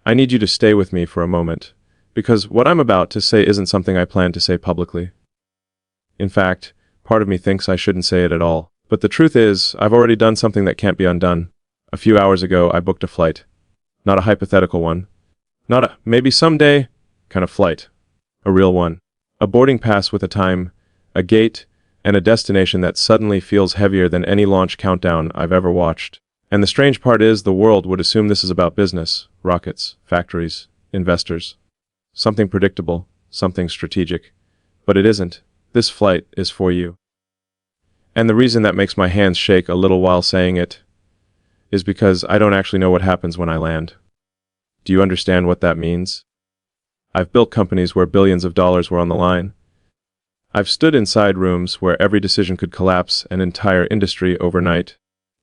I need you to stay with me for a moment, because what I'm about to say isn't something I plan to say publicly. In fact, part of me thinks I shouldn't say it at all. But the truth is, I've already done something that can't be undone. A few hours ago, I booked a flight. Not a hypothetical one. Not a maybe someday kind of flight. A real one. A boarding pass with a time, a gate, and a destination that suddenly feels heavier than any launch countdown I've ever watched. And the strange part is, the world would assume this is about business, rockets, factories, investors. Something predictable, something strategic. But it isn't. This flight is for you. And the reason that makes my hands shake a little while saying it is because I don't actually know what happens when I land. Do you understand what that means? I've built companies where billions of dollars were on the line. I've stood inside rooms where every decision could collapse an entire industry overnight.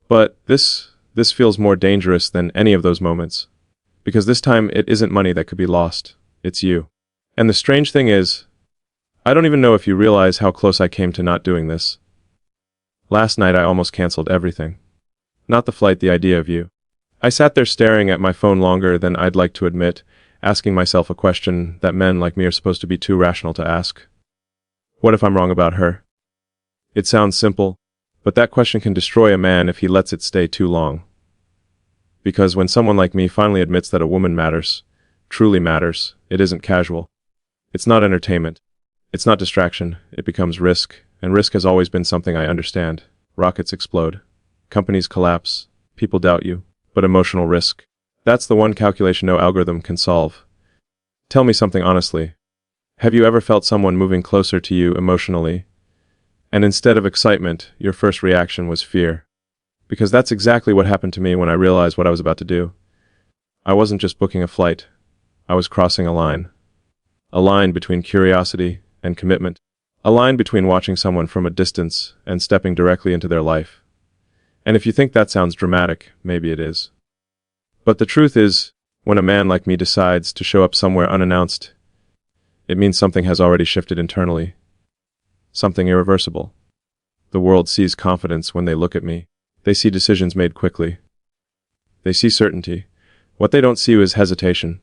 But this feels more dangerous than any of those moments. Because this time it isn't money that could be lost. It's you. And the strange thing is, I don't even know if you realize how close I came to not doing this. Last night I almost canceled everything. Not the flight, the idea of you. I sat there staring at my phone longer than I'd like to admit, asking myself a question that men like me are supposed to be too rational to ask. What if I'm wrong about her? It sounds simple, but that question can destroy a man if he lets it stay too long. Because when someone like me finally admits that a woman matters, truly matters, it isn't casual. It's not entertainment. It's not distraction. It becomes risk. And risk has always been something I understand. Rockets explode. Companies collapse. People doubt you. But emotional risk. That's the one calculation no algorithm can solve. Tell me something honestly. Have you ever felt someone moving closer to you emotionally, and instead of excitement, your first reaction was fear? Because that's exactly what happened to me when I realized what I was about to do. I wasn't just booking a flight. I was crossing a line. A line between curiosity and commitment. A line between watching someone from a distance and stepping directly into their life. And if you think that sounds dramatic, maybe it is. But the truth is, when a man like me decides to show up somewhere unannounced, it means something has already shifted internally. Something irreversible. The world sees confidence when they look at me. They see decisions made quickly. They see certainty. What they don't see is hesitation.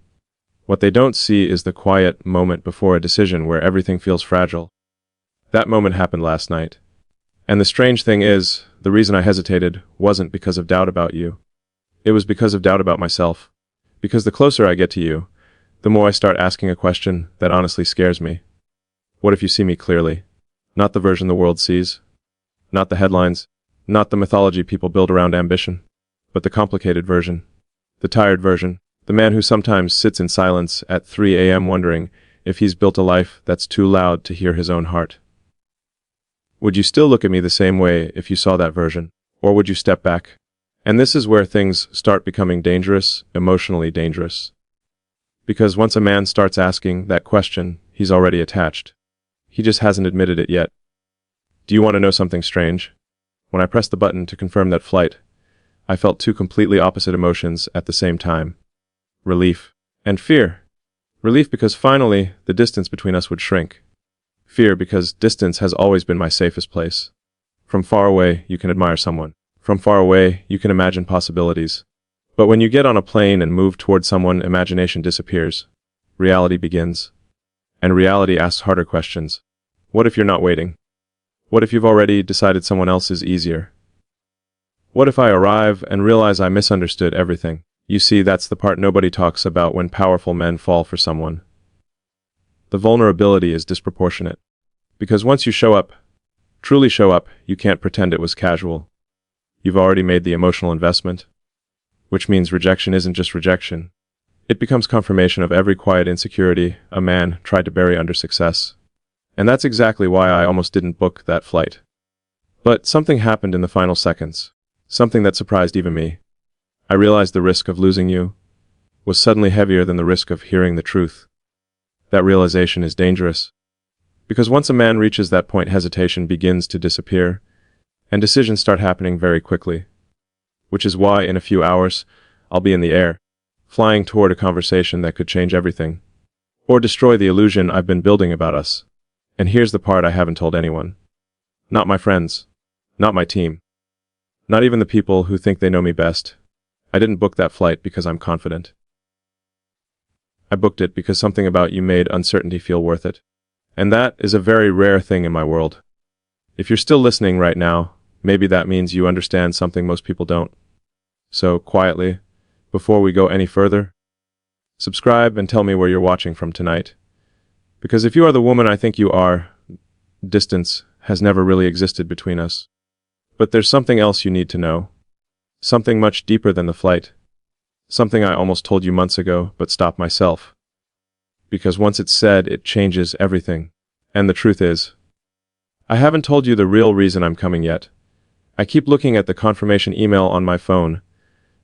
What they don't see is the quiet moment before a decision where everything feels fragile. That moment happened last night. And the strange thing is, the reason I hesitated wasn't because of doubt about you. It was because of doubt about myself. Because the closer I get to you, the more I start asking a question that honestly scares me. What if you see me clearly? Not the version the world sees. Not the headlines. Not the mythology people build around ambition. But the complicated version. The tired version. The man who sometimes sits in silence at 3 a.m. wondering if he's built a life that's too loud to hear his own heart. Would you still look at me the same way if you saw that version? Or would you step back? And this is where things start becoming dangerous, emotionally dangerous. Because once a man starts asking that question, he's already attached. He just hasn't admitted it yet. Do you want to know something strange? When I pressed the button to confirm that flight, I felt two completely opposite emotions at the same time. Relief and fear. Relief because finally, the distance between us would shrink. Fear because distance has always been my safest place. From far away, you can admire someone. From far away, you can imagine possibilities. But when you get on a plane and move toward someone, imagination disappears. Reality begins. And reality asks harder questions. What if you're not waiting? What if you've already decided someone else is easier? What if I arrive and realize I misunderstood everything? You see, that's the part nobody talks about when powerful men fall for someone. The vulnerability is disproportionate. Because once you show up, truly show up, you can't pretend it was casual. You've already made the emotional investment. Which means rejection isn't just rejection. It becomes confirmation of every quiet insecurity a man tried to bury under success. And that's exactly why I almost didn't book that flight. But something happened in the final seconds. Something that surprised even me. I realized the risk of losing you was suddenly heavier than the risk of hearing the truth. That realization is dangerous. Because once a man reaches that point, hesitation begins to disappear, and decisions start happening very quickly. Which is why in a few hours, I'll be in the air, flying toward a conversation that could change everything, or destroy the illusion I've been building about us. And here's the part I haven't told anyone. Not my friends. Not my team. Not even the people who think they know me best. I didn't book that flight because I'm confident. I booked it because something about you made uncertainty feel worth it. And that is a very rare thing in my world. If you're still listening right now, maybe that means you understand something most people don't. So, quietly, before we go any further, subscribe and tell me where you're watching from tonight. Because if you are the woman I think you are, distance has never really existed between us. But there's something else you need to know. Something much deeper than the flight. Something I almost told you months ago, but stopped myself. Because once it's said, it changes everything. And the truth is, I haven't told you the real reason I'm coming yet. I keep looking at the confirmation email on my phone,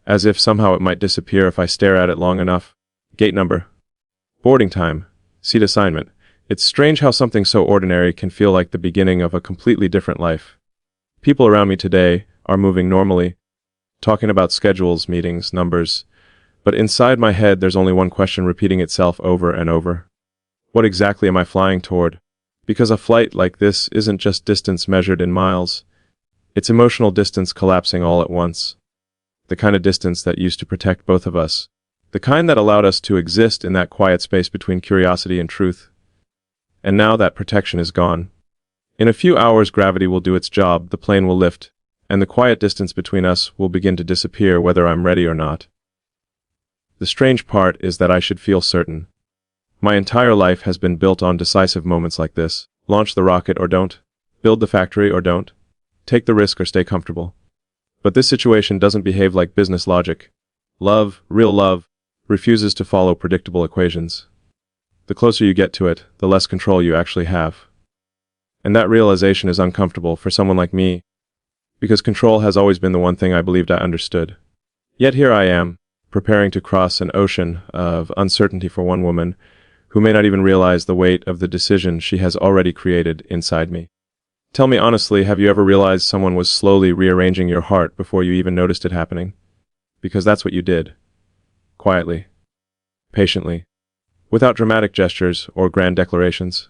as if somehow it might disappear if I stare at it long enough. Gate number. Boarding time. Seat assignment. It's strange how something so ordinary can feel like the beginning of a completely different life. People around me today are moving normally, talking about schedules, meetings, numbers, but inside my head there's only one question repeating itself over and over. What exactly am I flying toward? Because a flight like this isn't just distance measured in miles. It's emotional distance collapsing all at once. The kind of distance that used to protect both of us. The kind that allowed us to exist in that quiet space between curiosity and truth. And now that protection is gone. In a few hours gravity will do its job, the plane will lift, and the quiet distance between us will begin to disappear whether I'm ready or not. The strange part is that I should feel certain. My entire life has been built on decisive moments like this. Launch the rocket or don't. Build the factory or don't. Take the risk or stay comfortable. But this situation doesn't behave like business logic. Love, real love, refuses to follow predictable equations. The closer you get to it, the less control you actually have. And that realization is uncomfortable for someone like me, because control has always been the one thing I believed I understood. Yet here I am, preparing to cross an ocean of uncertainty for one woman who may not even realize the weight of the decision she has already created inside me. Tell me honestly, have you ever realized someone was slowly rearranging your heart before you even noticed it happening? Because that's what you did. Quietly. Patiently. Without dramatic gestures or grand declarations.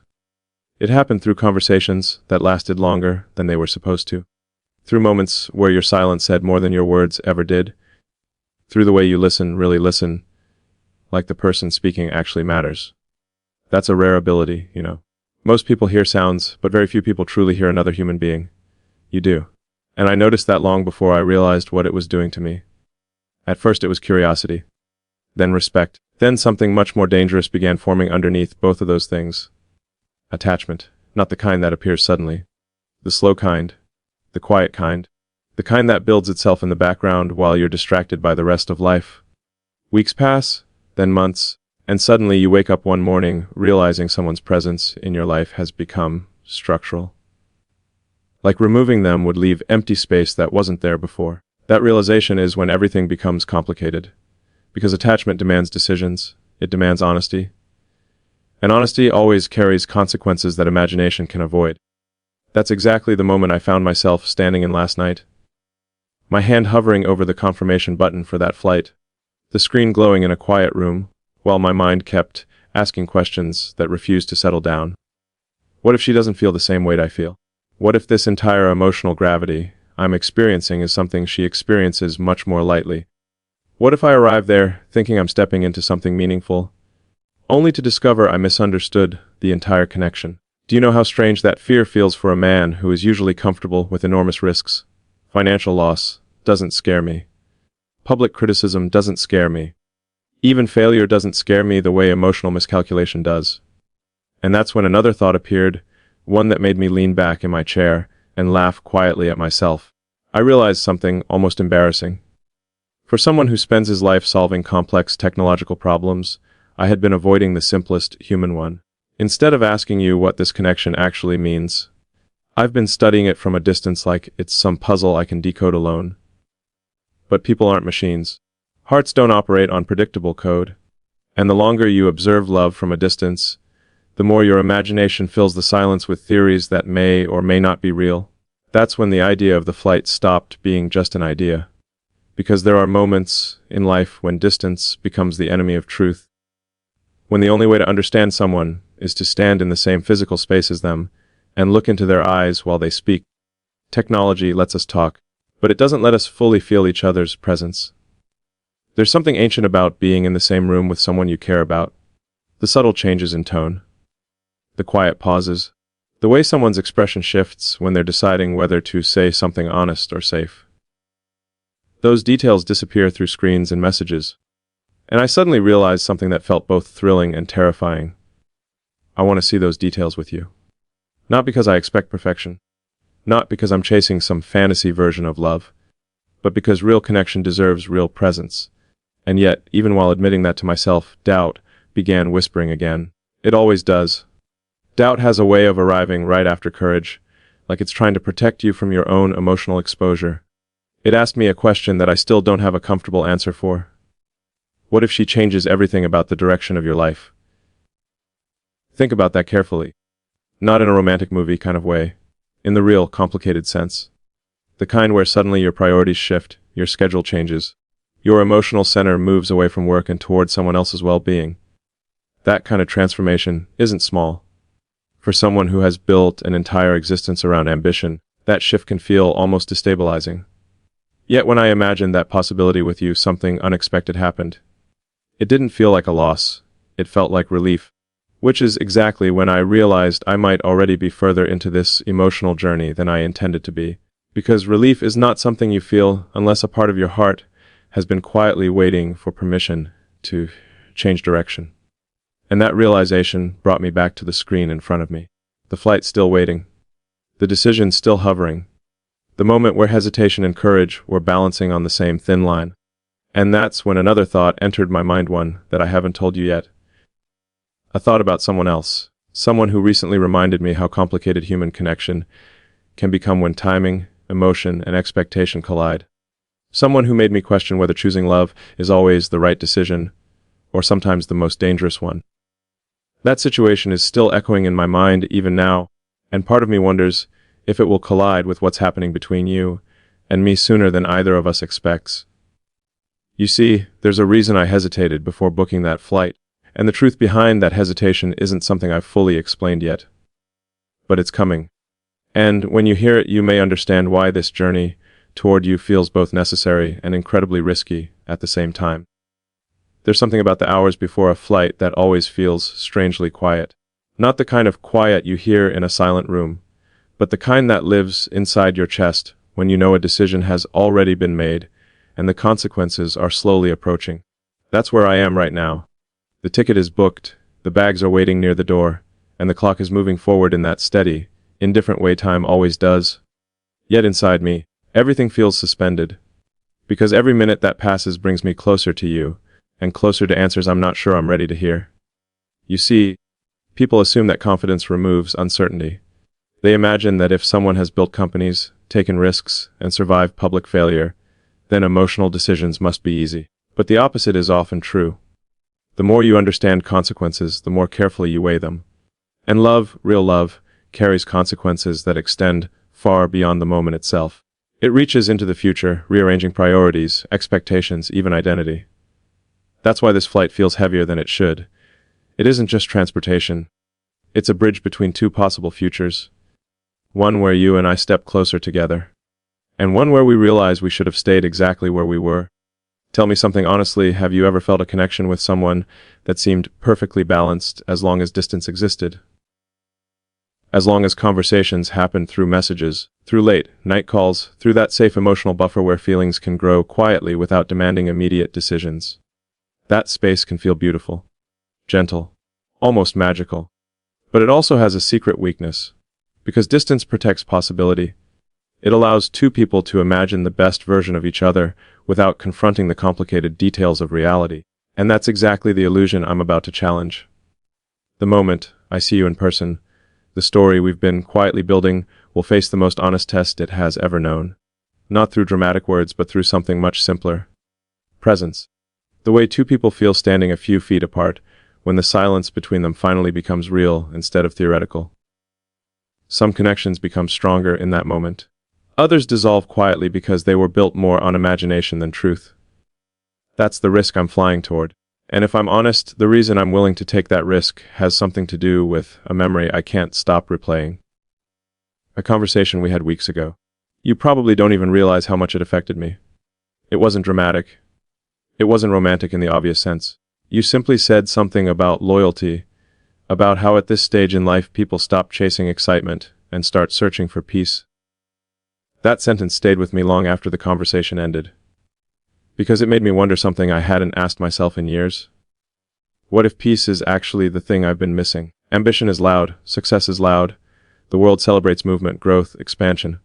It happened through conversations that lasted longer than they were supposed to. Through moments where your silence said more than your words ever did. Through the way you listen, really listen, like the person speaking actually matters. That's a rare ability, you know. Most people hear sounds, but very few people truly hear another human being. You do. And I noticed that long before I realized what it was doing to me. At first it was curiosity. Then respect. Then something much more dangerous began forming underneath both of those things. Attachment. Not the kind that appears suddenly. The slow kind. The quiet kind. The kind that builds itself in the background while you're distracted by the rest of life. Weeks pass, then months, and suddenly you wake up one morning realizing someone's presence in your life has become structural. Like removing them would leave empty space that wasn't there before. That realization is when everything becomes complicated. Because attachment demands decisions, it demands honesty. And honesty always carries consequences that imagination can avoid. That's exactly the moment I found myself standing in last night. My hand hovering over the confirmation button for that flight, the screen glowing in a quiet room, while my mind kept asking questions that refused to settle down. What if she doesn't feel the same weight I feel? What if this entire emotional gravity I'm experiencing is something she experiences much more lightly? What if I arrive there thinking I'm stepping into something meaningful, only to discover I misunderstood the entire connection? Do you know how strange that fear feels for a man who is usually comfortable with enormous risks? Financial loss doesn't scare me. Public criticism doesn't scare me. Even failure doesn't scare me the way emotional miscalculation does. And that's when another thought appeared, one that made me lean back in my chair and laugh quietly at myself. I realized something almost embarrassing. For someone who spends his life solving complex technological problems, I had been avoiding the simplest human one. Instead of asking you what this connection actually means, I've been studying it from a distance like it's some puzzle I can decode alone. But people aren't machines. Hearts don't operate on predictable code. And the longer you observe love from a distance, the more your imagination fills the silence with theories that may or may not be real. That's when the idea of the flight stopped being just an idea. Because there are moments in life when distance becomes the enemy of truth. When the only way to understand someone is to stand in the same physical space as them and look into their eyes while they speak. Technology lets us talk, but it doesn't let us fully feel each other's presence. There's something ancient about being in the same room with someone you care about. The subtle changes in tone, the quiet pauses, the way someone's expression shifts when they're deciding whether to say something honest or safe. Those details disappear through screens and messages, and I suddenly realized something that felt both thrilling and terrifying. I want to see those details with you. Not because I expect perfection, not because I'm chasing some fantasy version of love, but because real connection deserves real presence. And yet, even while admitting that to myself, doubt began whispering again. It always does. Doubt has a way of arriving right after courage, like it's trying to protect you from your own emotional exposure. It asked me a question that I still don't have a comfortable answer for. What if she changes everything about the direction of your life? Think about that carefully. Not in a romantic movie kind of way, in the real, complicated sense. The kind where suddenly your priorities shift, your schedule changes, your emotional center moves away from work and toward someone else's well-being. That kind of transformation isn't small. For someone who has built an entire existence around ambition, that shift can feel almost destabilizing. Yet when I imagined that possibility with you, something unexpected happened. It didn't feel like a loss, it felt like relief, which is exactly when I realized I might already be further into this emotional journey than I intended to be. Because relief is not something you feel unless a part of your heart has been quietly waiting for permission to change direction. And that realization brought me back to the screen in front of me. The flight still waiting. The decision still hovering. The moment where hesitation and courage were balancing on the same thin line. And that's when another thought entered my mind, one that I haven't told you yet. A thought about someone else. Someone who recently reminded me how complicated human connection can become when timing, emotion, and expectation collide. Someone who made me question whether choosing love is always the right decision, or sometimes the most dangerous one. That situation is still echoing in my mind even now, and part of me wonders if it will collide with what's happening between you and me sooner than either of us expects. You see, there's a reason I hesitated before booking that flight, and the truth behind that hesitation isn't something I've fully explained yet. But it's coming. And when you hear it, you may understand why this journey toward you feels both necessary and incredibly risky at the same time. There's something about the hours before a flight that always feels strangely quiet. Not the kind of quiet you hear in a silent room, but the kind that lives inside your chest when you know a decision has already been made and the consequences are slowly approaching. That's where I am right now. The ticket is booked, the bags are waiting near the door, and the clock is moving forward in that steady, indifferent way time always does. Yet inside me, everything feels suspended. Because every minute that passes brings me closer to you, and closer to answers I'm not sure I'm ready to hear. You see, people assume that confidence removes uncertainty. They imagine that if someone has built companies, taken risks, and survived public failure, then emotional decisions must be easy. But the opposite is often true. The more you understand consequences, the more carefully you weigh them. And love, real love, carries consequences that extend far beyond the moment itself. It reaches into the future, rearranging priorities, expectations, even identity. That's why this flight feels heavier than it should. It isn't just transportation. It's a bridge between two possible futures. One where you and I step closer together. And one where we realize we should have stayed exactly where we were. Tell me something honestly, have you ever felt a connection with someone that seemed perfectly balanced as long as distance existed? As long as conversations happened through messages, through late night calls, through that safe emotional buffer where feelings can grow quietly without demanding immediate decisions. That space can feel beautiful, gentle, almost magical. But it also has a secret weakness. Because distance protects possibility. It allows two people to imagine the best version of each other without confronting the complicated details of reality. And that's exactly the illusion I'm about to challenge. The moment I see you in person, the story we've been quietly building will face the most honest test it has ever known. Not through dramatic words, but through something much simpler. Presence. The way two people feel standing a few feet apart when the silence between them finally becomes real instead of theoretical. Some connections become stronger in that moment. Others dissolve quietly because they were built more on imagination than truth. That's the risk I'm flying toward. And if I'm honest, the reason I'm willing to take that risk has something to do with a memory I can't stop replaying. A conversation we had weeks ago. You probably don't even realize how much it affected me. It wasn't dramatic. It wasn't romantic in the obvious sense. You simply said something about loyalty, about how at this stage in life people stop chasing excitement and start searching for peace. That sentence stayed with me long after the conversation ended, because it made me wonder something I hadn't asked myself in years. What if peace is actually the thing I've been missing? Ambition is loud, success is loud, the world celebrates movement, growth, expansion.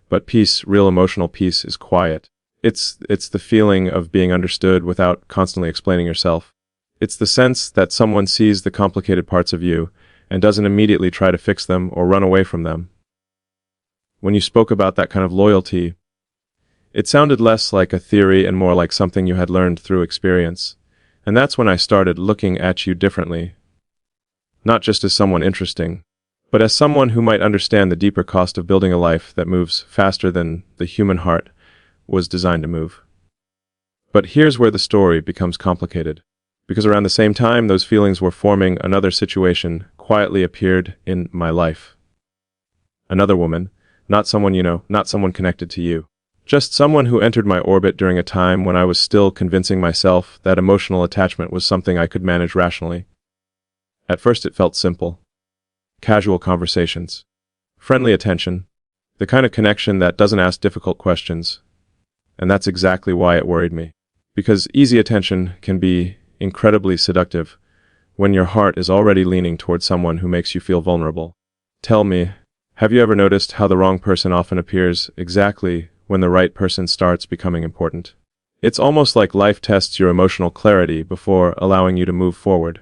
But peace, real emotional peace, is quiet. It's the feeling of being understood without constantly explaining yourself. It's the sense that someone sees the complicated parts of you and doesn't immediately try to fix them or run away from them. When you spoke about that kind of loyalty, it sounded less like a theory and more like something you had learned through experience. And that's when I started looking at you differently. Not just as someone interesting, but as someone who might understand the deeper cost of building a life that moves faster than the human heart was designed to move. But here's where the story becomes complicated, because around the same time those feelings were forming, another situation quietly appeared in my life. Another woman, not someone you know, not someone connected to you. Just someone who entered my orbit during a time when I was still convincing myself that emotional attachment was something I could manage rationally. At first it felt simple. Casual conversations. Friendly attention. The kind of connection that doesn't ask difficult questions. And that's exactly why it worried me. Because easy attention can be incredibly seductive when your heart is already leaning toward someone who makes you feel vulnerable. Tell me, have you ever noticed how the wrong person often appears exactly when the right person starts becoming important? It's almost like life tests your emotional clarity before allowing you to move forward.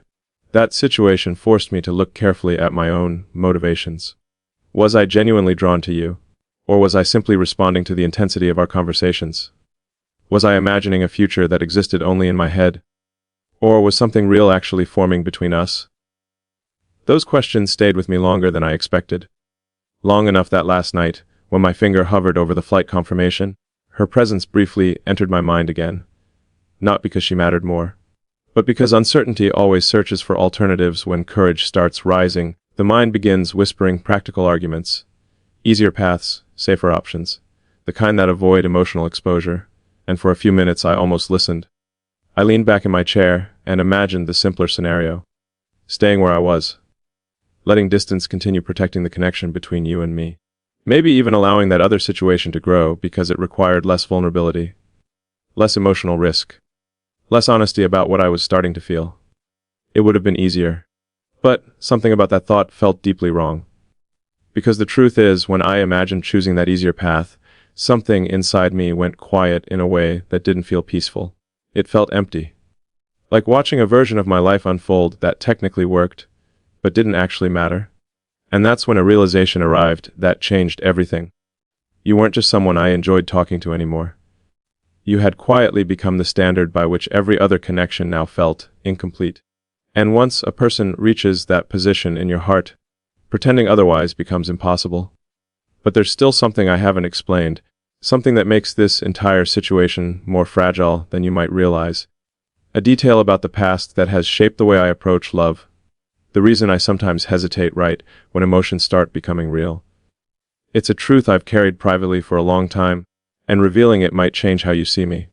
That situation forced me to look carefully at my own motivations. Was I genuinely drawn to you? Or was I simply responding to the intensity of our conversations? Was I imagining a future that existed only in my head? Or was something real actually forming between us? Those questions stayed with me longer than I expected. Long enough that last night, when my finger hovered over the flight confirmation, her presence briefly entered my mind again. Not because she mattered more, but because uncertainty always searches for alternatives. When courage starts rising, the mind begins whispering practical arguments. Easier paths, safer options, the kind that avoid emotional exposure, and for a few minutes I almost listened. I leaned back in my chair and imagined the simpler scenario. Staying where I was. Letting distance continue protecting the connection between you and me. Maybe even allowing that other situation to grow because it required less vulnerability, less emotional risk, less honesty about what I was starting to feel. It would have been easier. But something about that thought felt deeply wrong. Because the truth is, when I imagined choosing that easier path, something inside me went quiet in a way that didn't feel peaceful. It felt empty. Like watching a version of my life unfold that technically worked, but didn't actually matter. And that's when a realization arrived that changed everything. You weren't just someone I enjoyed talking to anymore. You had quietly become the standard by which every other connection now felt incomplete. And once a person reaches that position in your heart, pretending otherwise becomes impossible. But there's still something I haven't explained, something that makes this entire situation more fragile than you might realize. A detail about the past that has shaped the way I approach love. The reason I sometimes hesitate right when emotions start becoming real. It's a truth I've carried privately for a long time, and revealing it might change how you see me.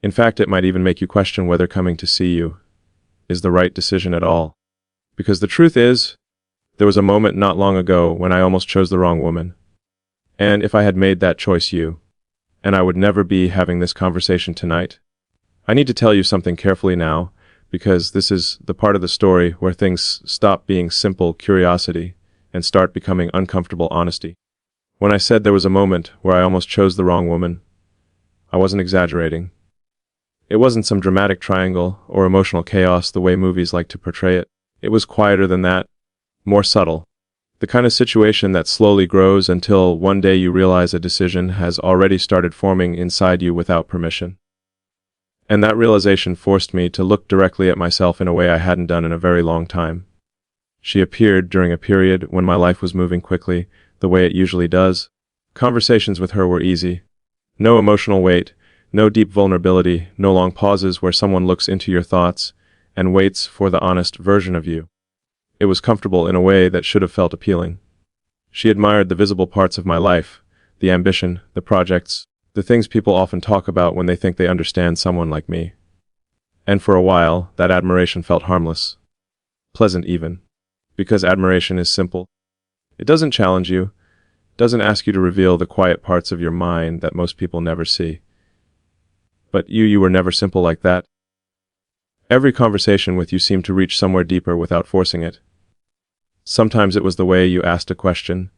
In fact, it might even make you question whether coming to see you is the right decision at all. Because the truth is, there was a moment not long ago when I almost chose the wrong woman. And if I had made that choice, and I would never be having this conversation tonight. I need to tell you something carefully now, because this is the part of the story where things stop being simple curiosity and start becoming uncomfortable honesty. When I said there was a moment where I almost chose the wrong woman, I wasn't exaggerating. It wasn't some dramatic triangle or emotional chaos the way movies like to portray it. It was quieter than that, more subtle. The kind of situation that slowly grows until one day you realize a decision has already started forming inside you without permission. And that realization forced me to look directly at myself in a way I hadn't done in a very long time. She appeared during a period when my life was moving quickly, the way it usually does. Conversations with her were easy. No emotional weight, no deep vulnerability, no long pauses where someone looks into your thoughts and waits for the honest version of you. It was comfortable in a way that should have felt appealing. She admired the visible parts of my life, the ambition, the projects, the things people often talk about when they think they understand someone like me. And for a while, that admiration felt harmless. Pleasant even. Because admiration is simple. It doesn't challenge you, doesn't ask you to reveal the quiet parts of your mind that most people never see. But you were never simple like that. Every conversation with you seemed to reach somewhere deeper without forcing it. Sometimes it was the way you asked a question,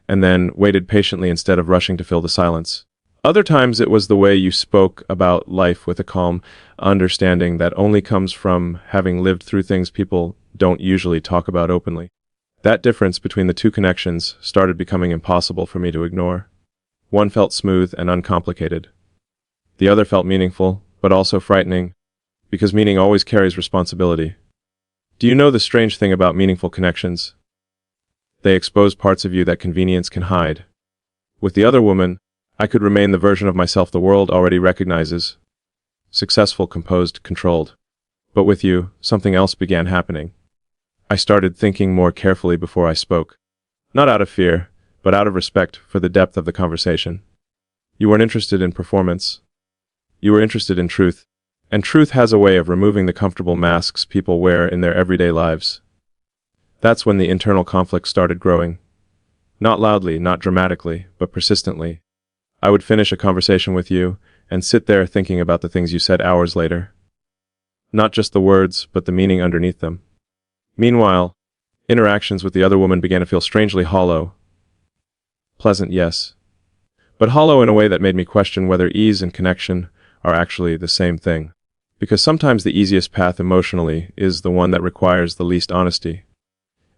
and then waited patiently instead of rushing to fill the silence. Other times it was the way you spoke about life with a calm understanding that only comes from having lived through things people don't usually talk about openly. That difference between the two connections started becoming impossible for me to ignore. One felt smooth and uncomplicated. The other felt meaningful, but also frightening, because meaning always carries responsibility. Do you know the strange thing about meaningful connections? They expose parts of you that convenience can hide. With the other woman, I could remain the version of myself the world already recognizes. Successful, composed, controlled. But with you, something else began happening. I started thinking more carefully before I spoke. Not out of fear, but out of respect for the depth of the conversation. You weren't interested in performance. You were interested in truth. And truth has a way of removing the comfortable masks people wear in their everyday lives. That's when the internal conflict started growing. Not loudly, not dramatically, but persistently. I would finish a conversation with you and sit there thinking about the things you said hours later. Not just the words, but the meaning underneath them. Meanwhile, interactions with the other woman began to feel strangely hollow. Pleasant, yes. But hollow in a way that made me question whether ease and connection are actually the same thing. Because sometimes the easiest path emotionally is the one that requires the least honesty.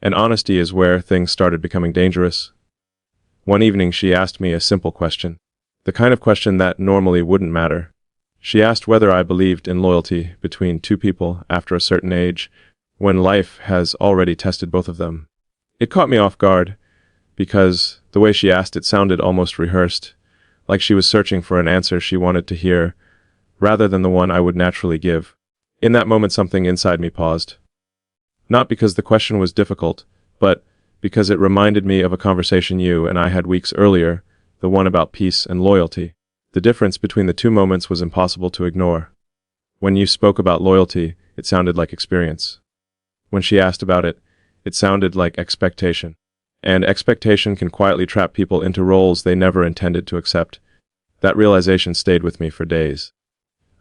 And honesty is where things started becoming dangerous. One evening she asked me a simple question. The kind of question that normally wouldn't matter. She asked whether I believed in loyalty between two people after a certain age, when life has already tested both of them. It caught me off guard, because the way she asked it sounded almost rehearsed, like she was searching for an answer she wanted to hear, rather than the one I would naturally give. In that moment something inside me paused. Not because the question was difficult, but because it reminded me of a conversation you and I had weeks earlier, the one about peace and loyalty. The difference between the two moments was impossible to ignore. When you spoke about loyalty, it sounded like experience. When she asked about it, it sounded like expectation. And expectation can quietly trap people into roles they never intended to accept. That realization stayed with me for days.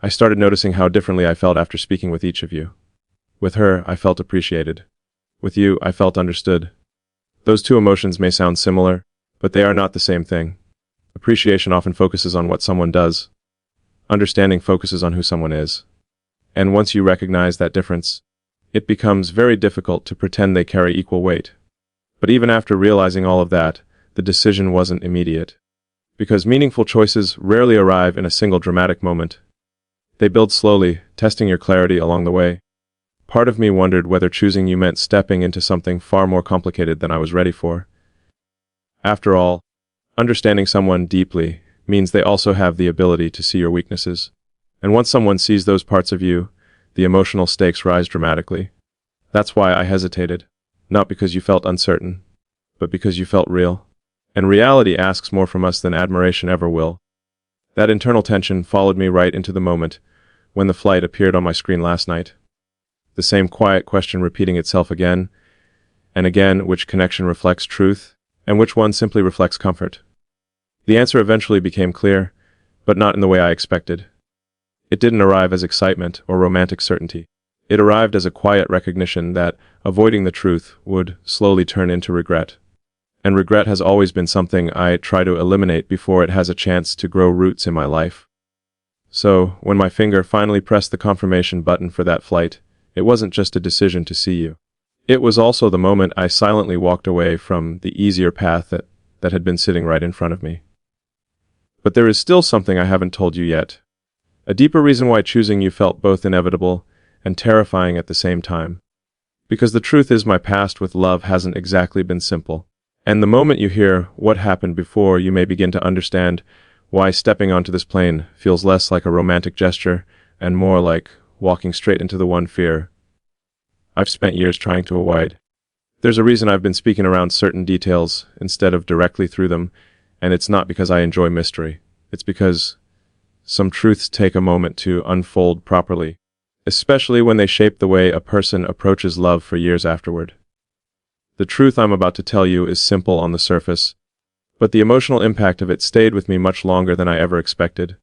I started noticing how differently I felt after speaking with each of you. With her, I felt appreciated. With you, I felt understood. Those two emotions may sound similar, but they are not the same thing. Appreciation often focuses on what someone does. Understanding focuses on who someone is. And once you recognize that difference, it becomes very difficult to pretend they carry equal weight. But even after realizing all of that, the decision wasn't immediate. Because meaningful choices rarely arrive in a single dramatic moment. They build slowly, testing your clarity along the way. Part of me wondered whether choosing you meant stepping into something far more complicated than I was ready for. After all, understanding someone deeply means they also have the ability to see your weaknesses. And once someone sees those parts of you, the emotional stakes rise dramatically. That's why I hesitated. Not because you felt uncertain, but because you felt real. And reality asks more from us than admiration ever will. That internal tension followed me right into the moment when the flight appeared on my screen last night. The same quiet question repeating itself again and again, which connection reflects truth, and which one simply reflects comfort. The answer eventually became clear, but not in the way I expected. It didn't arrive as excitement or romantic certainty. It arrived as a quiet recognition that avoiding the truth would slowly turn into regret. And regret has always been something I try to eliminate before it has a chance to grow roots in my life. So, when my finger finally pressed the confirmation button for that flight, it wasn't just a decision to see you. It was also the moment I silently walked away from the easier path that had been sitting right in front of me. But there is still something I haven't told you yet. A deeper reason why choosing you felt both inevitable and terrifying at the same time. Because the truth is my past with love hasn't exactly been simple. And the moment you hear what happened before, you may begin to understand why stepping onto this plane feels less like a romantic gesture and more like walking straight into the one fear I've spent years trying to avoid. There's a reason I've been speaking around certain details instead of directly through them, and it's not because I enjoy mystery. It's because some truths take a moment to unfold properly, especially when they shape the way a person approaches love for years afterward. The truth I'm about to tell you is simple on the surface, but the emotional impact of it stayed with me much longer than I ever expected.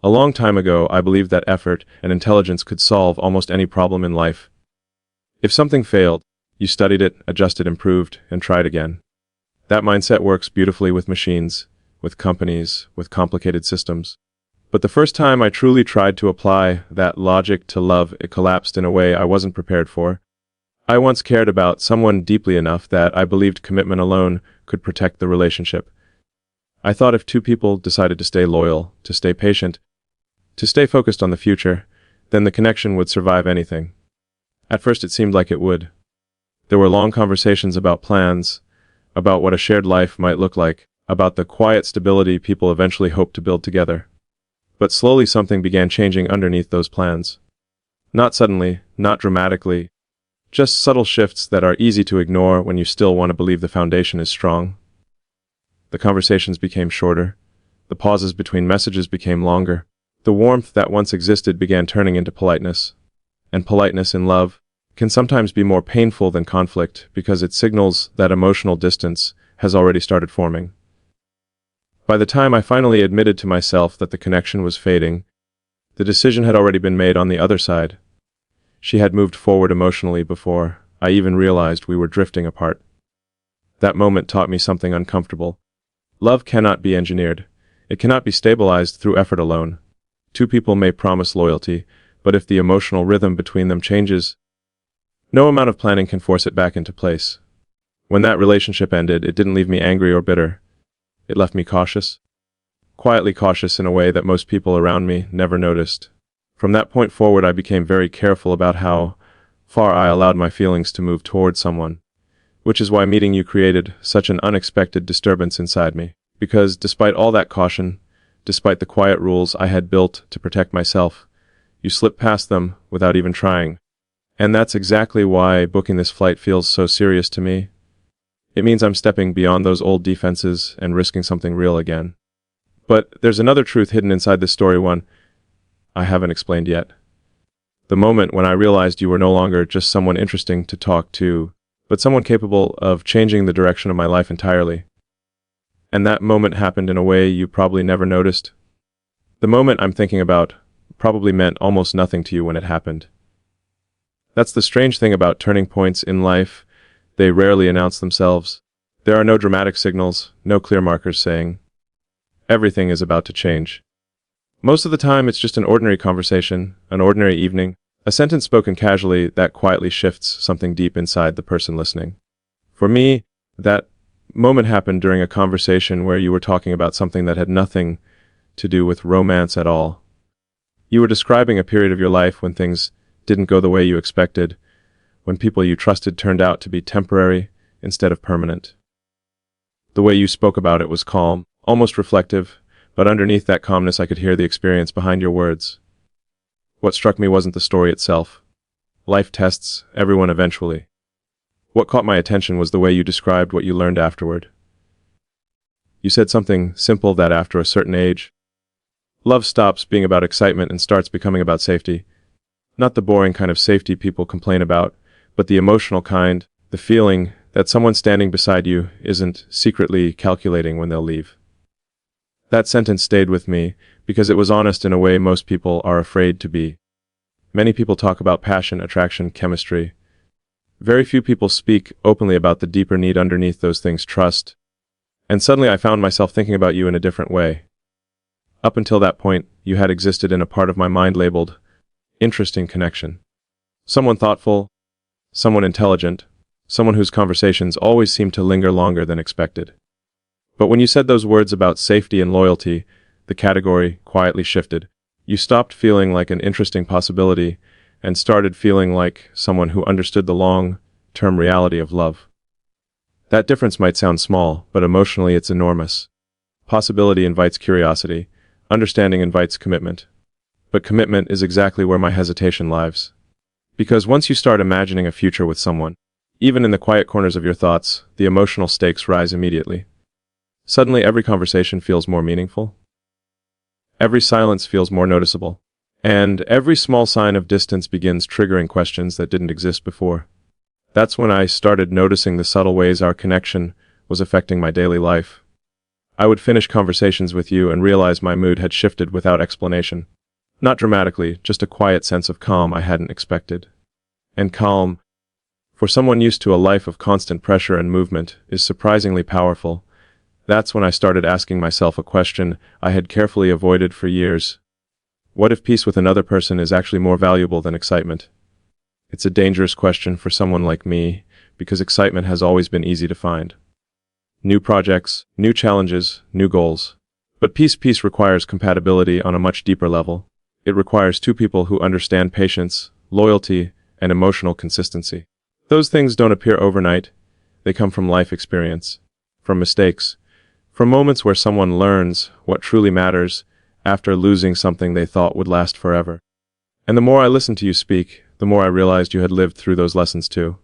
A long time ago, I believed that effort and intelligence could solve almost any problem in life. If something failed, you studied it, adjusted, improved, and tried again. That mindset works beautifully with machines, with companies, with complicated systems. But the first time I truly tried to apply that logic to love, it collapsed in a way I wasn't prepared for. I once cared about someone deeply enough that I believed commitment alone could protect the relationship. I thought if two people decided to stay loyal, to stay patient, to stay focused on the future, then the connection would survive anything. At first it seemed like it would. There were long conversations about plans, about what a shared life might look like, about the quiet stability people eventually hoped to build together. But slowly something began changing underneath those plans. Not suddenly, not dramatically, just subtle shifts that are easy to ignore when you still want to believe the foundation is strong. The conversations became shorter. The pauses between messages became longer. The warmth that once existed began turning into politeness. And politeness in love can sometimes be more painful than conflict because it signals that emotional distance has already started forming. By the time I finally admitted to myself that the connection was fading, the decision had already been made on the other side. She had moved forward emotionally before I even realized we were drifting apart. That moment taught me something uncomfortable. Love cannot be engineered. It cannot be stabilized through effort alone. Two people may promise loyalty, but if the emotional rhythm between them changes, no amount of planning can force it back into place. When that relationship ended, it didn't leave me angry or bitter. It left me cautious. Quietly cautious in a way that most people around me never noticed. From that point forward, I became very careful about how far I allowed my feelings to move toward someone, which is why meeting you created such an unexpected disturbance inside me. Because despite all that caution, despite the quiet rules I had built to protect myself, you slipped past them without even trying. And that's exactly why booking this flight feels so serious to me. It means I'm stepping beyond those old defenses and risking something real again. But there's another truth hidden inside this story, one I haven't explained yet. The moment when I realized you were no longer just someone interesting to talk to, but someone capable of changing the direction of my life entirely. And that moment happened in a way you probably never noticed. The moment I'm thinking about probably meant almost nothing to you when it happened. That's the strange thing about turning points in life. They rarely announce themselves. There are no dramatic signals, no clear markers saying, everything is about to change. Most of the time, it's just an ordinary conversation, an ordinary evening, a sentence spoken casually that quietly shifts something deep inside the person listening. For me, that moment happened during a conversation where you were talking about something that had nothing to do with romance at all. You were describing a period of your life when things didn't go the way you expected, when people you trusted turned out to be temporary instead of permanent. The way you spoke about it was calm, almost reflective, but underneath that calmness I could hear the experience behind your words. What struck me wasn't the story itself. Life tests everyone eventually. What caught my attention was the way you described what you learned afterward. You said something simple that after a certain age, love stops being about excitement and starts becoming about safety. Not the boring kind of safety people complain about, but the emotional kind, the feeling that someone standing beside you isn't secretly calculating when they'll leave. That sentence stayed with me because it was honest in a way most people are afraid to be. Many people talk about passion, attraction, chemistry. Very few people speak openly about the deeper need underneath those things, trust. And suddenly I found myself thinking about you in a different way. Up until that point, you had existed in a part of my mind labeled interesting connection. Someone thoughtful, someone intelligent, someone whose conversations always seemed to linger longer than expected. But when you said those words about safety and loyalty, the category quietly shifted. You stopped feeling like an interesting possibility and started feeling like someone who understood the long-term reality of love. That difference might sound small, but emotionally it's enormous. Possibility invites curiosity. Understanding invites commitment. But commitment is exactly where my hesitation lies. Because once you start imagining a future with someone, even in the quiet corners of your thoughts, the emotional stakes rise immediately. Suddenly every conversation feels more meaningful. Every silence feels more noticeable. And every small sign of distance begins triggering questions that didn't exist before. That's when I started noticing the subtle ways our connection was affecting my daily life. I would finish conversations with you and realize my mood had shifted without explanation. Not dramatically, just a quiet sense of calm I hadn't expected. And calm, for someone used to a life of constant pressure and movement, is surprisingly powerful. That's when I started asking myself a question I had carefully avoided for years. What if peace with another person is actually more valuable than excitement? It's a dangerous question for someone like me, because excitement has always been easy to find. New projects, new challenges, new goals. But peace requires compatibility on a much deeper level. It requires two people who understand patience, loyalty, and emotional consistency. Those things don't appear overnight. They come from life experience, from mistakes, from moments where someone learns what truly matters after losing something they thought would last forever. And the more I listened to you speak, the more I realized you had lived through those lessons too.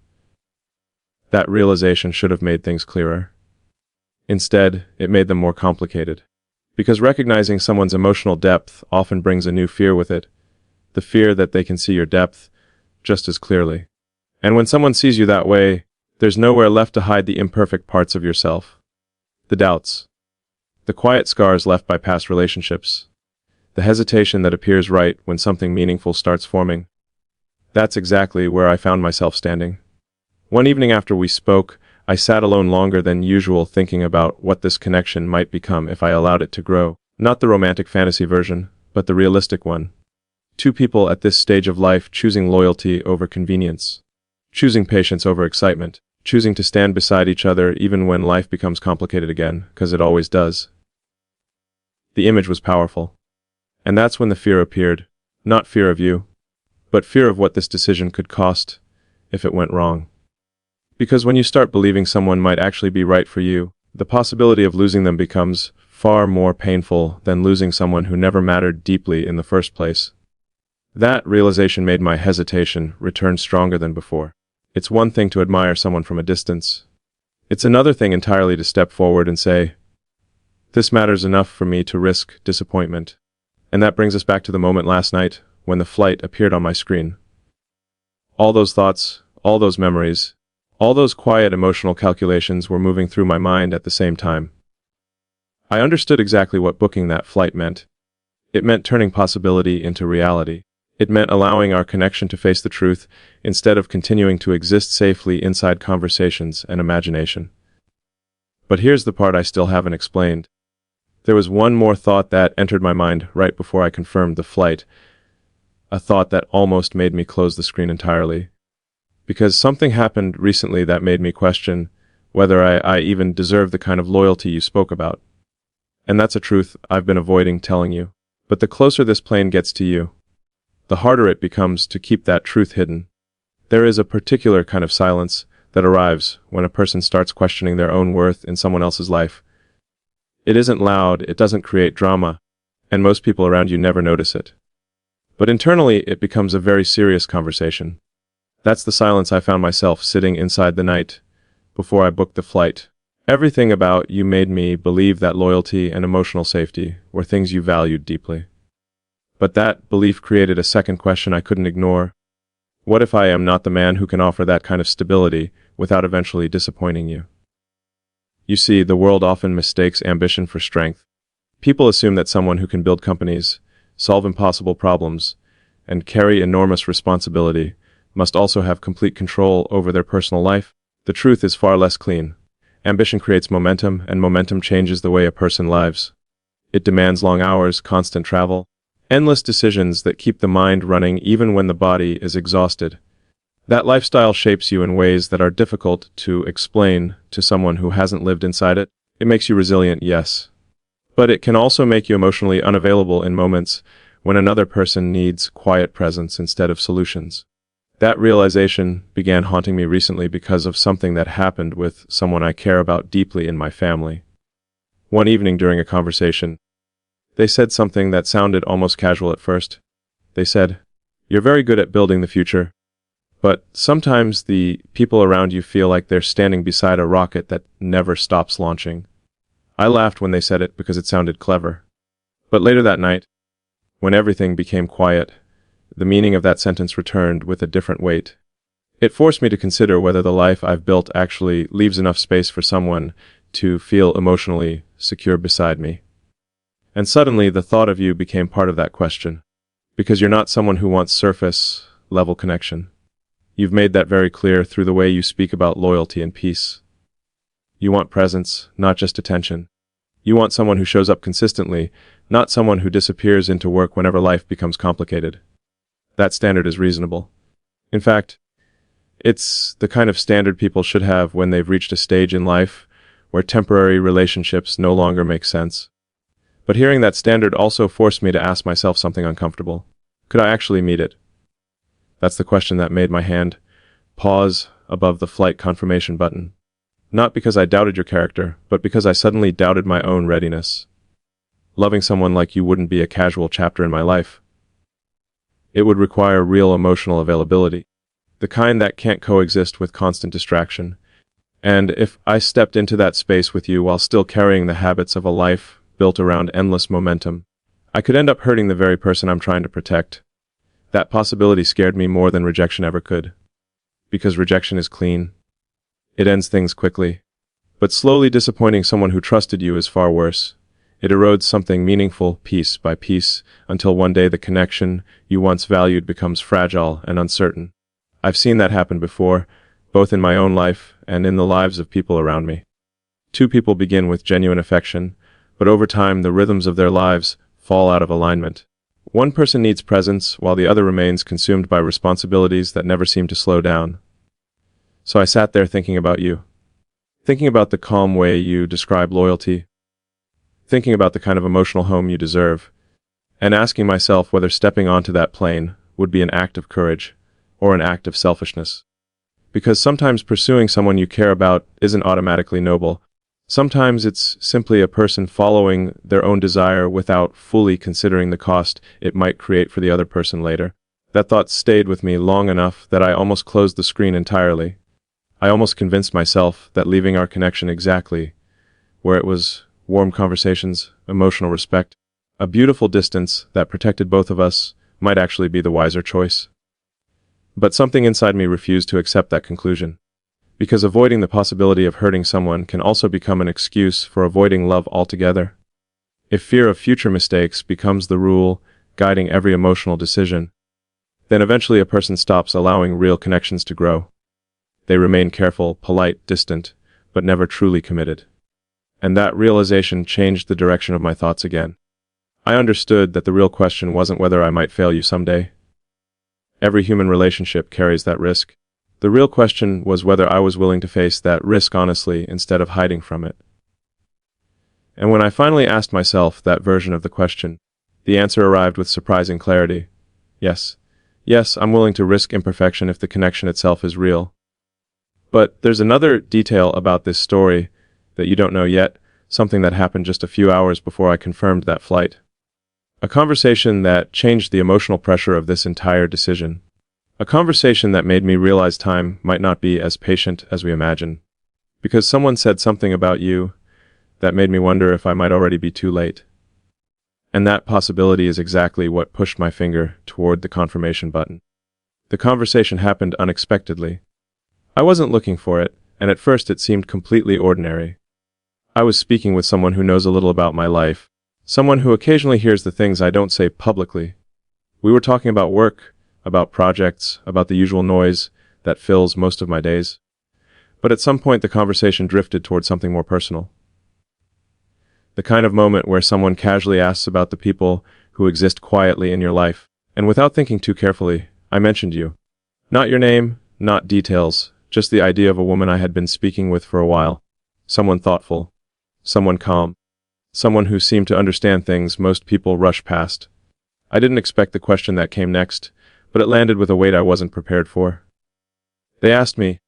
That realization should have made things clearer. Instead, it made them more complicated. Because recognizing someone's emotional depth often brings a new fear with it, the fear that they can see your depth just as clearly. And when someone sees you that way, there's nowhere left to hide the imperfect parts of yourself. The doubts. The quiet scars left by past relationships. The hesitation that appears right when something meaningful starts forming. That's exactly where I found myself standing. One evening after we spoke, I sat alone longer than usual thinking about what this connection might become if I allowed it to grow. Not the romantic fantasy version, but the realistic one. Two people at this stage of life choosing loyalty over convenience. Choosing patience over excitement. Choosing to stand beside each other even when life becomes complicated again, because it always does. The image was powerful. And that's when the fear appeared. Not fear of you, but fear of what this decision could cost if it went wrong. Because when you start believing someone might actually be right for you, the possibility of losing them becomes far more painful than losing someone who never mattered deeply in the first place. That realization made my hesitation return stronger than before. It's one thing to admire someone from a distance. It's another thing entirely to step forward and say, "This matters enough for me to risk disappointment." And that brings us back to the moment last night when the flight appeared on my screen. All those thoughts, all those memories, all those quiet emotional calculations were moving through my mind at the same time. I understood exactly what booking that flight meant. It meant turning possibility into reality. It meant allowing our connection to face the truth instead of continuing to exist safely inside conversations and imagination. But here's the part I still haven't explained. There was one more thought that entered my mind right before I confirmed the flight, a thought that almost made me close the screen entirely. Because something happened recently that made me question whether I even deserve the kind of loyalty you spoke about. And that's a truth I've been avoiding telling you. But the closer this plane gets to you, the harder it becomes to keep that truth hidden. There is a particular kind of silence that arrives when a person starts questioning their own worth in someone else's life. It isn't loud, it doesn't create drama, and most people around you never notice it. But internally, it becomes a very serious conversation. That's the silence I found myself sitting inside the night before I booked the flight. Everything about you made me believe that loyalty and emotional safety were things you valued deeply. But that belief created a second question I couldn't ignore. What if I am not the man who can offer that kind of stability without eventually disappointing you? You see, the world often mistakes ambition for strength. People assume that someone who can build companies, solve impossible problems, and carry enormous responsibility must also have complete control over their personal life. The truth is far less clean. Ambition creates momentum, and momentum changes the way a person lives. It demands long hours, constant travel, endless decisions that keep the mind running even when the body is exhausted. That lifestyle shapes you in ways that are difficult to explain to someone who hasn't lived inside it. It makes you resilient, yes. But it can also make you emotionally unavailable in moments when another person needs quiet presence instead of solutions. That realization began haunting me recently because of something that happened with someone I care about deeply in my family. One evening during a conversation, they said something that sounded almost casual at first. They said, "You're very good at building the future, but sometimes the people around you feel like they're standing beside a rocket that never stops launching." I laughed when they said it because it sounded clever. But later that night, when everything became quiet, the meaning of that sentence returned with a different weight. It forced me to consider whether the life I've built actually leaves enough space for someone to feel emotionally secure beside me. And suddenly, the thought of you became part of that question. Because you're not someone who wants surface-level connection. You've made that very clear through the way you speak about loyalty and peace. You want presence, not just attention. You want someone who shows up consistently, not someone who disappears into work whenever life becomes complicated. That standard is reasonable. In fact, it's the kind of standard people should have when they've reached a stage in life where temporary relationships no longer make sense. But hearing that standard also forced me to ask myself something uncomfortable. Could I actually meet it? That's the question that made my hand pause above the flight confirmation button. Not because I doubted your character, but because I suddenly doubted my own readiness. Loving someone like you wouldn't be a casual chapter in my life. It would require real emotional availability, the kind that can't coexist with constant distraction. And if I stepped into that space with you while still carrying the habits of a life built around endless momentum, I could end up hurting the very person I'm trying to protect. That possibility scared me more than rejection ever could. Because rejection is clean. It ends things quickly. But slowly disappointing someone who trusted you is far worse. It erodes something meaningful piece by piece until one day the connection you once valued becomes fragile and uncertain. I've seen that happen before, both in my own life and in the lives of people around me. Two people begin with genuine affection, but over time the rhythms of their lives fall out of alignment. One person needs presence while the other remains consumed by responsibilities that never seem to slow down. So I sat there thinking about you. Thinking about the calm way you describe loyalty. Thinking about the kind of emotional home you deserve. And asking myself whether stepping onto that plane would be an act of courage or an act of selfishness. Because sometimes pursuing someone you care about isn't automatically noble. Sometimes it's simply a person following their own desire without fully considering the cost it might create for the other person later. That thought stayed with me long enough that I almost closed the screen entirely. I almost convinced myself that leaving our connection exactly where it was, warm conversations, emotional respect, a beautiful distance that protected both of us, might actually be the wiser choice. But something inside me refused to accept that conclusion. Because avoiding the possibility of hurting someone can also become an excuse for avoiding love altogether. If fear of future mistakes becomes the rule guiding every emotional decision, then eventually a person stops allowing real connections to grow. They remain careful, polite, distant, but never truly committed. And that realization changed the direction of my thoughts again. I understood that the real question wasn't whether I might fail you someday. Every human relationship carries that risk. The real question was whether I was willing to face that risk honestly instead of hiding from it. And when I finally asked myself that version of the question, the answer arrived with surprising clarity. Yes. Yes, I'm willing to risk imperfection if the connection itself is real. But there's another detail about this story that you don't know yet, something that happened just a few hours before I confirmed that flight. A conversation that changed the emotional pressure of this entire decision. A conversation that made me realize time might not be as patient as we imagine. Because someone said something about you that made me wonder if I might already be too late. And that possibility is exactly what pushed my finger toward the confirmation button. The conversation happened unexpectedly. I wasn't looking for it, and at first it seemed completely ordinary. I was speaking with someone who knows a little about my life, someone who occasionally hears the things I don't say publicly. We were talking about work, about projects, about the usual noise that fills most of my days. But at some point the conversation drifted toward something more personal. The kind of moment where someone casually asks about the people who exist quietly in your life, and without thinking too carefully, I mentioned you. Not your name, not details, just the idea of a woman I had been speaking with for a while. Someone thoughtful, someone calm, someone who seemed to understand things most people rush past. I didn't expect the question that came next, but it landed with a weight I wasn't prepared for. They asked me,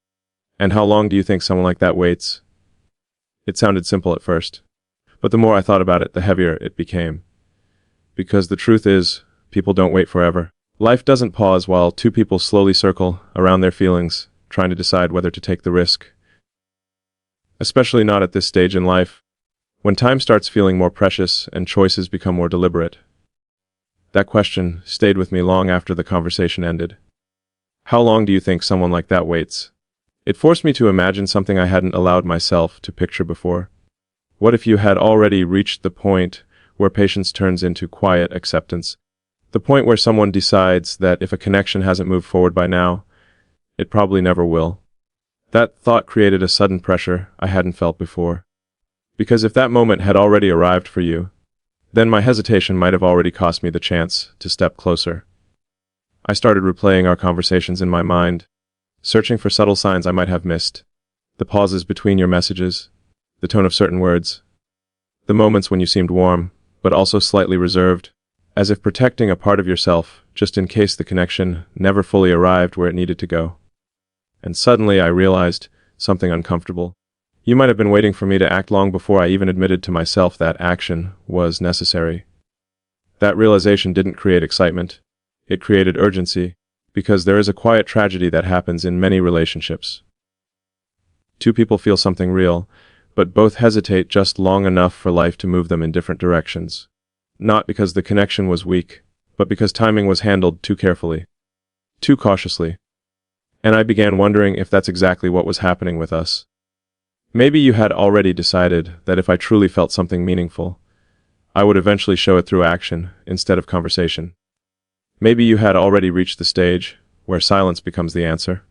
"And how long do you think someone like that waits?" It sounded simple at first, but the more I thought about it, the heavier it became. Because the truth is, people don't wait forever. Life doesn't pause while two people slowly circle around their feelings, trying to decide whether to take the risk. Especially not at this stage in life, when time starts feeling more precious and choices become more deliberate. That question stayed with me long after the conversation ended. How long do you think someone like that waits? It forced me to imagine something I hadn't allowed myself to picture before. What if you had already reached the point where patience turns into quiet acceptance? The point where someone decides that if a connection hasn't moved forward by now, it probably never will. That thought created a sudden pressure I hadn't felt before. Because if that moment had already arrived for you, then my hesitation might have already cost me the chance to step closer. I started replaying our conversations in my mind, searching for subtle signs I might have missed. The pauses between your messages, the tone of certain words, the moments when you seemed warm, but also slightly reserved, as if protecting a part of yourself just in case the connection never fully arrived where it needed to go. And suddenly I realized something uncomfortable. You might have been waiting for me to act long before I even admitted to myself that action was necessary. That realization didn't create excitement. It created urgency, because there is a quiet tragedy that happens in many relationships. Two people feel something real, but both hesitate just long enough for life to move them in different directions. Not because the connection was weak, but because timing was handled too carefully, too cautiously. And I began wondering if that's exactly what was happening with us. Maybe you had already decided that if I truly felt something meaningful, I would eventually show it through action instead of conversation. Maybe you had already reached the stage where silence becomes the answer.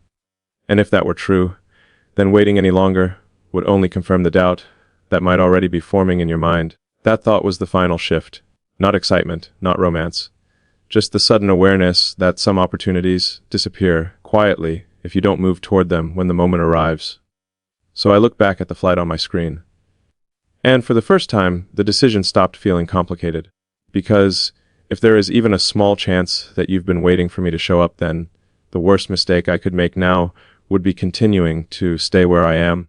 And if that were true, then waiting any longer would only confirm the doubt that might already be forming in your mind. That thought was the final shift. Not excitement, not romance. Just the sudden awareness that some opportunities disappear quietly if you don't move toward them when the moment arrives. So I looked back at the flight on my screen. And for the first time, the decision stopped feeling complicated. Because if there is even a small chance that you've been waiting for me to show up, then the worst mistake I could make now would be continuing to stay where I am.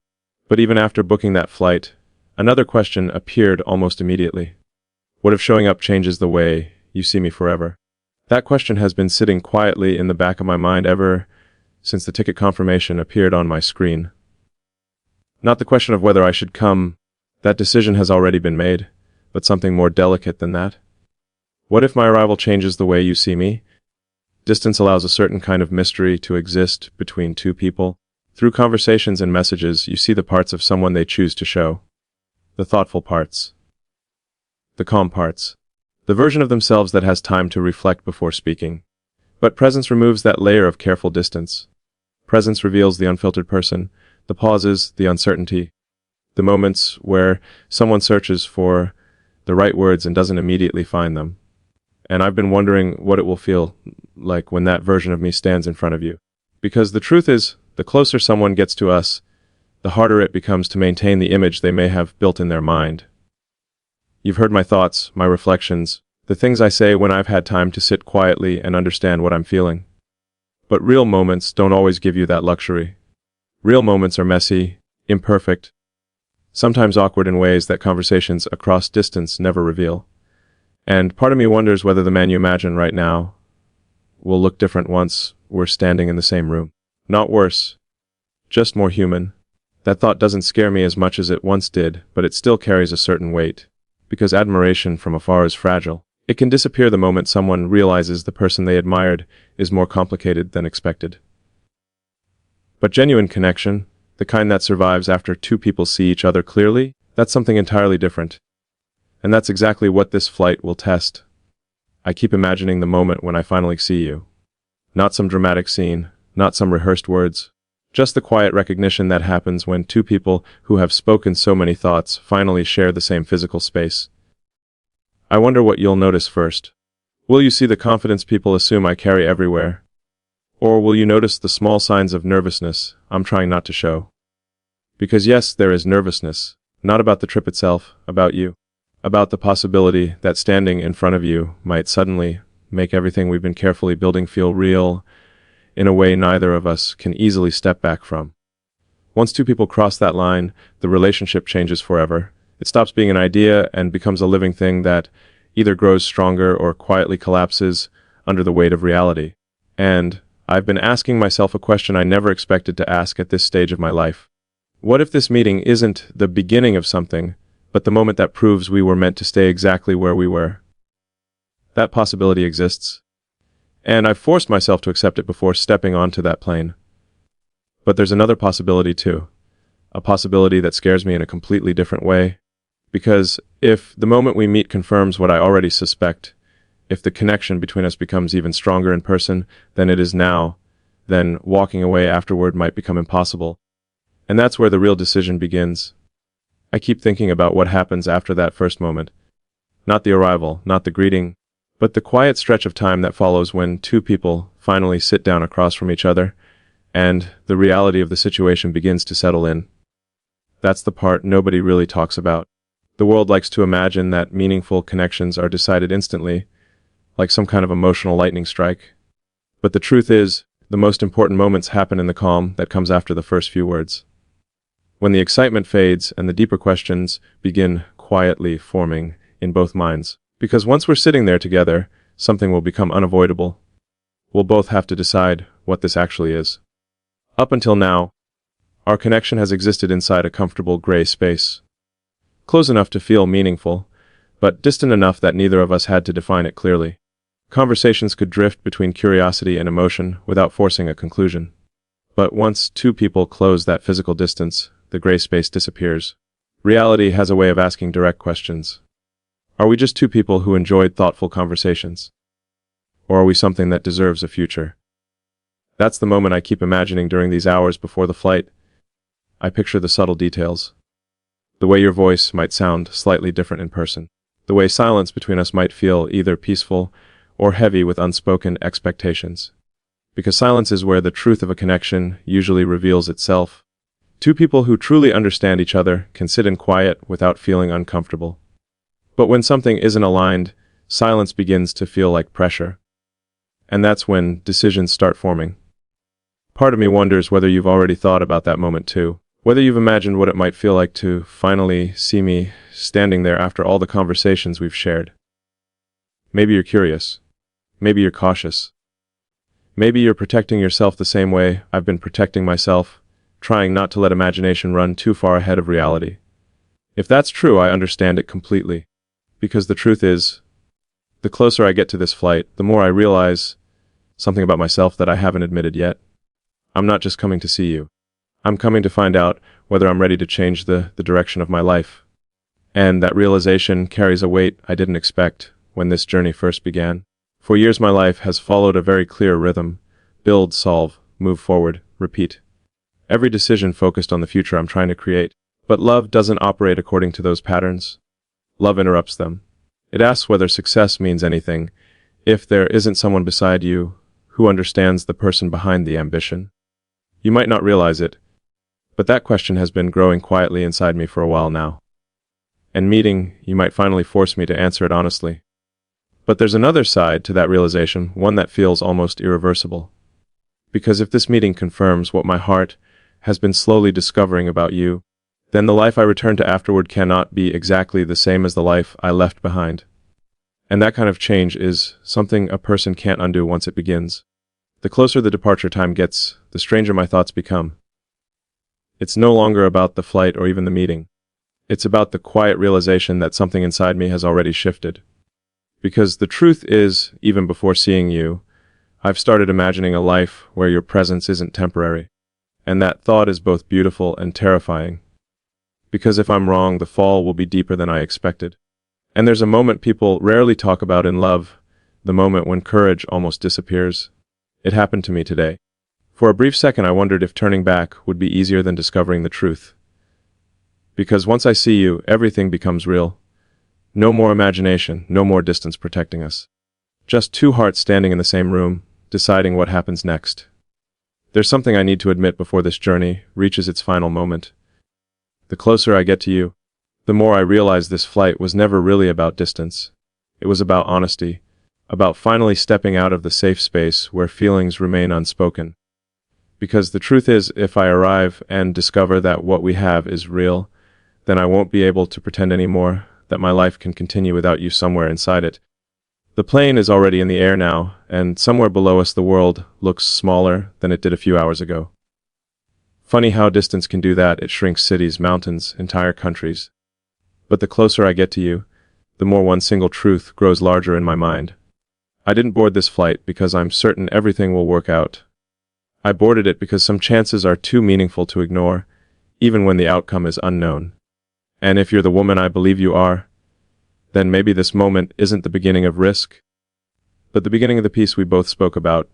But even after booking that flight, another question appeared almost immediately. What if showing up changes the way you see me forever? That question has been sitting quietly in the back of my mind ever since the ticket confirmation appeared on my screen. Not the question of whether I should come. That decision has already been made, but something more delicate than that. What if my arrival changes the way you see me? Distance allows a certain kind of mystery to exist between two people. Through conversations and messages, you see the parts of someone they choose to show. The thoughtful parts. The calm parts. The version of themselves that has time to reflect before speaking. But presence removes that layer of careful distance. Presence reveals the unfiltered person, the pauses, the uncertainty, the moments where someone searches for the right words and doesn't immediately find them. And I've been wondering what it will feel like when that version of me stands in front of you. Because the truth is, the closer someone gets to us, the harder it becomes to maintain the image they may have built in their mind. You've heard my thoughts, my reflections, the things I say when I've had time to sit quietly and understand what I'm feeling. But real moments don't always give you that luxury. Real moments are messy, imperfect, sometimes awkward in ways that conversations across distance never reveal. And part of me wonders whether the man you imagine right now will look different once we're standing in the same room. Not worse, just more human. That thought doesn't scare me as much as it once did, but it still carries a certain weight. Because admiration from afar is fragile. It can disappear the moment someone realizes the person they admired is more complicated than expected. But genuine connection, the kind that survives after two people see each other clearly, that's something entirely different. And that's exactly what this flight will test. I keep imagining the moment when I finally see you. Not some dramatic scene, not some rehearsed words. Just the quiet recognition that happens when two people who have spoken so many thoughts finally share the same physical space. I wonder what you'll notice first. Will you see the confidence people assume I carry everywhere? Or will you notice the small signs of nervousness I'm trying not to show? Because yes, there is nervousness, not about the trip itself, about you. About the possibility that standing in front of you might suddenly make everything we've been carefully building feel real in a way neither of us can easily step back from. Once two people cross that line, the relationship changes forever. It stops being an idea and becomes a living thing that either grows stronger or quietly collapses under the weight of reality. And I've been asking myself a question I never expected to ask at this stage of my life. What if this meeting isn't the beginning of something, but the moment that proves we were meant to stay exactly where we were? That possibility exists. And I've forced myself to accept it before stepping onto that plane. But there's another possibility too. A possibility that scares me in a completely different way. Because if the moment we meet confirms what I already suspect, if the connection between us becomes even stronger in person than it is now, then walking away afterward might become impossible. And that's where the real decision begins. I keep thinking about what happens after that first moment. Not the arrival, not the greeting, but the quiet stretch of time that follows when two people finally sit down across from each other, and the reality of the situation begins to settle in. That's the part nobody really talks about. The world likes to imagine that meaningful connections are decided instantly, like some kind of emotional lightning strike. But the truth is, the most important moments happen in the calm that comes after the first few words. When the excitement fades and the deeper questions begin quietly forming in both minds. Because once we're sitting there together, something will become unavoidable. We'll both have to decide what this actually is. Up until now, our connection has existed inside a comfortable gray space. Close enough to feel meaningful, but distant enough that neither of us had to define it clearly. Conversations could drift between curiosity and emotion without forcing a conclusion. But once two people close that physical distance, the gray space disappears. Reality has a way of asking direct questions. Are we just two people who enjoyed thoughtful conversations? Or are we something that deserves a future? That's the moment I keep imagining during these hours before the flight. I picture the subtle details. The way your voice might sound slightly different in person. The way silence between us might feel either peaceful or heavy with unspoken expectations. Because silence is where the truth of a connection usually reveals itself. Two people who truly understand each other can sit in quiet without feeling uncomfortable. But when something isn't aligned, silence begins to feel like pressure. And that's when decisions start forming. Part of me wonders whether you've already thought about that moment too. Whether you've imagined what it might feel like to finally see me standing there after all the conversations we've shared. Maybe you're curious. Maybe you're cautious. Maybe you're protecting yourself the same way I've been protecting myself, trying not to let imagination run too far ahead of reality. If that's true, I understand it completely. Because the truth is, the closer I get to this flight, the more I realize something about myself that I haven't admitted yet. I'm not just coming to see you. I'm coming to find out whether I'm ready to change the direction of my life. And that realization carries a weight I didn't expect when this journey first began. For years my life has followed a very clear rhythm. Build, solve, move forward, repeat. Every decision focused on the future I'm trying to create. But love doesn't operate according to those patterns. Love interrupts them. It asks whether success means anything, if there isn't someone beside you who understands the person behind the ambition. You might not realize it, but that question has been growing quietly inside me for a while now. And meeting, you might finally force me to answer it honestly. But there's another side to that realization, one that feels almost irreversible. Because if this meeting confirms what my heart has been slowly discovering about you, then the life I return to afterward cannot be exactly the same as the life I left behind. And that kind of change is something a person can't undo once it begins. The closer the departure time gets, the stranger my thoughts become. It's no longer about the flight or even the meeting. It's about the quiet realization that something inside me has already shifted. Because the truth is, even before seeing you, I've started imagining a life where your presence isn't temporary. And that thought is both beautiful and terrifying. Because if I'm wrong, the fall will be deeper than I expected. And there's a moment people rarely talk about in love, the moment when courage almost disappears. It happened to me today. For a brief second I wondered if turning back would be easier than discovering the truth. Because once I see you, everything becomes real. No more imagination, no more distance protecting us. Just two hearts standing in the same room, deciding what happens next. There's something I need to admit before this journey reaches its final moment. The closer I get to you, the more I realize this flight was never really about distance. It was about honesty, about finally stepping out of the safe space where feelings remain unspoken. Because the truth is, if I arrive and discover that what we have is real, then I won't be able to pretend anymore that my life can continue without you somewhere inside it. The plane is already in the air now, and somewhere below us the world looks smaller than it did a few hours ago. Funny how distance can do that. It shrinks cities, mountains, entire countries. But the closer I get to you, the more one single truth grows larger in my mind. I didn't board this flight because I'm certain everything will work out. I boarded it because some chances are too meaningful to ignore, even when the outcome is unknown. And if you're the woman I believe you are, then maybe this moment isn't the beginning of risk, but the beginning of the peace we both spoke about